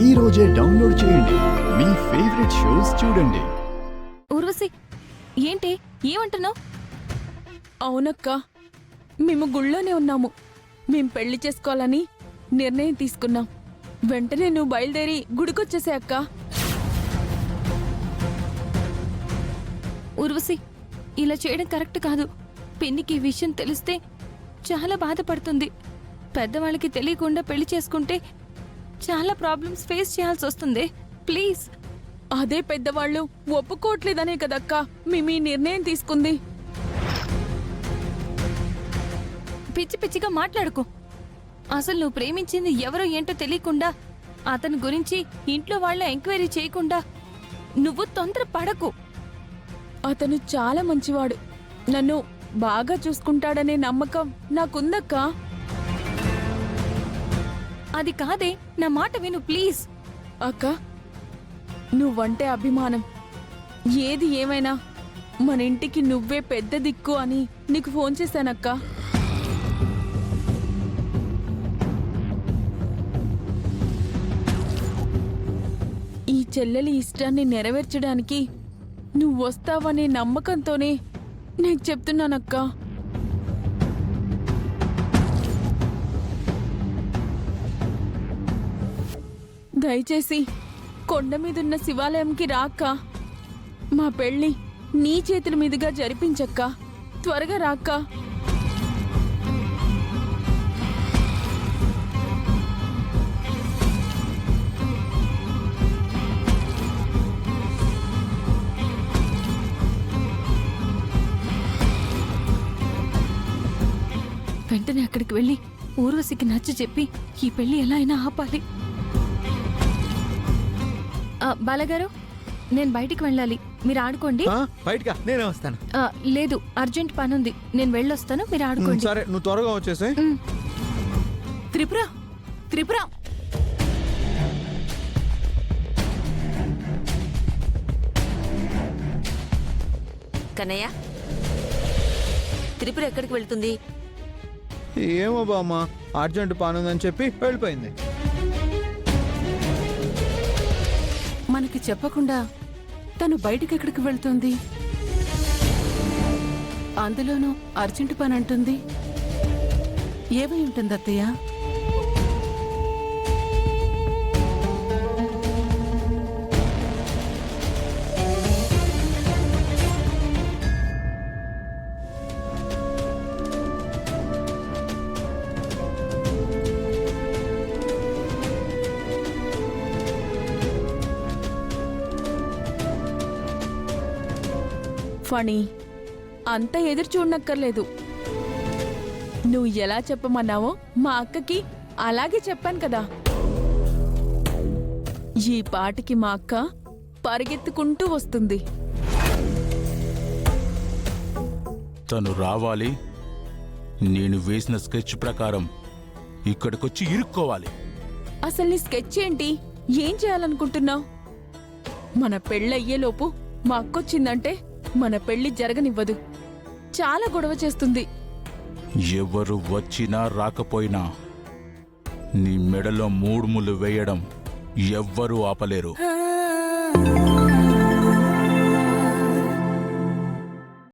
ఈ రోజే డౌన్లోడ్ చేయండి. మీ ఫేవరెట్ షోస్ చూడండి. ఊర్వశి, ఏంటి ఏమంటున్నావు? అవునక్క, మేము గుళ్ళోనే ఉన్నాము. మేం పెళ్లి చేసుకోవాలని నిర్ణయం తీసుకున్నాం. వెంటనే నువ్వు బయలుదేరి గుడికొచ్చేసే అక్క. ఊర్వశి, ఇలా చేయడం కరెక్ట్ కాదు. పిన్నికి ఈ విషయం తెలిస్తే చాలా బాధపడుతుంది. పెద్దవాళ్ళకి తెలియకుండా పెళ్లి చేసుకుంటే చాలా ప్రాబ్లమ్స్ ఫేస్ చేయాల్సి వస్తుంది. ప్లీజ్. అదే పెద్దవాళ్ళు ఒప్పుకోవట్లేదనే కదక్క మేము ఈ నిర్ణయం తీసుకుంది. పిచ్చి పిచ్చిగా మాట్లాడుకో. అసలు నువ్వు ప్రేమించింది ఎవరో ఏంటో తెలియకుండా, అతని గురించి ఇంట్లో వాళ్ళ ఎంక్వైరీ చేయకుండా నువ్వు తొందర పడకు. అతను చాలా మంచివాడు. నన్ను బాగా చూసుకుంటాడనే నమ్మకం నాకుందక్కా. అది కాదే, నా మాట విను ప్లీజ్. అక్క, నువ్వంటే అభిమానం. ఏది ఏమైనా మన ఇంటికి నువ్వే పెద్ద దిక్కు అని నీకు ఫోన్ చేశానక్క. ఈ చెల్లెలి ఇష్టాన్ని నెరవేర్చడానికి నువ్వు వస్తావనే నమ్మకంతోనే నీకు చెప్తున్నానక్క. దయచేసి కొండ మీదున్న శివాలయంకి రాక్క. మా పెళ్ళి నీ చేతుల మీదుగా జరిపించక్క. త్వరగా రాక్క. వెంటనే అక్కడికి వెళ్ళి ఊర్వశికి నచ్చ చెప్పి ఈ పెళ్లి ఎలా అయినా ఆపాలి. బాలగారు, నేను బయటికి వెళ్ళాలి, మీరు ఆడుకోండి. బయటగా నేనే వస్తాను. లేదు, అర్జెంట్ పనుంది, నేను వెళ్ళొస్తాను, మీరు ఆడుకోండి. సరే, నువ్వు త్వరగా వచ్చేసే. త్రిపుర, త్రిపుర, కన్నయ్య, త్రిపుర ఎక్కడికి వెళ్తుంది? ఏమో బామ్మ, అర్జెంట్ పని ఉందని చెప్పి వెళ్ళిపోయింది. మనకి చెప్పకుండా తను బయటికి ఎక్కడికి వెళ్తుంది? అందులోనూ అర్జెంటు పని అంటుంది. ఏమై ఉంటుంది అత్తయ్య? ఫణి, అంత ఎదురు చూడనక్కర్లేదు. నువ్వు ఎలా చెప్పమన్నావో మా అక్కకి అలాగే చెప్పాను కదా. ఈ పాటికి మా అక్క పరిగెత్తుకుంటూ వస్తుంది. తను రావాలి, నేను వేసిన స్కెచ్ ప్రకారం ఇక్కడికొచ్చి ఇరుక్కోవాలి. అసలు నీ స్కెచ్ ఏంటి? ఏం చేయాలనుకుంటున్నావు? మన పెళ్ళయ్యేలోపు మా అక్కొచ్చిందంటే మన పెళ్లి జరగనివ్వదు. చాలా గొడవ చేస్తుంది. ఎవరు వచ్చినా రాకపోయినా నీ మెడలో 3 ముళ్ళు వేయడం ఎవ్వరూ ఆపలేరు.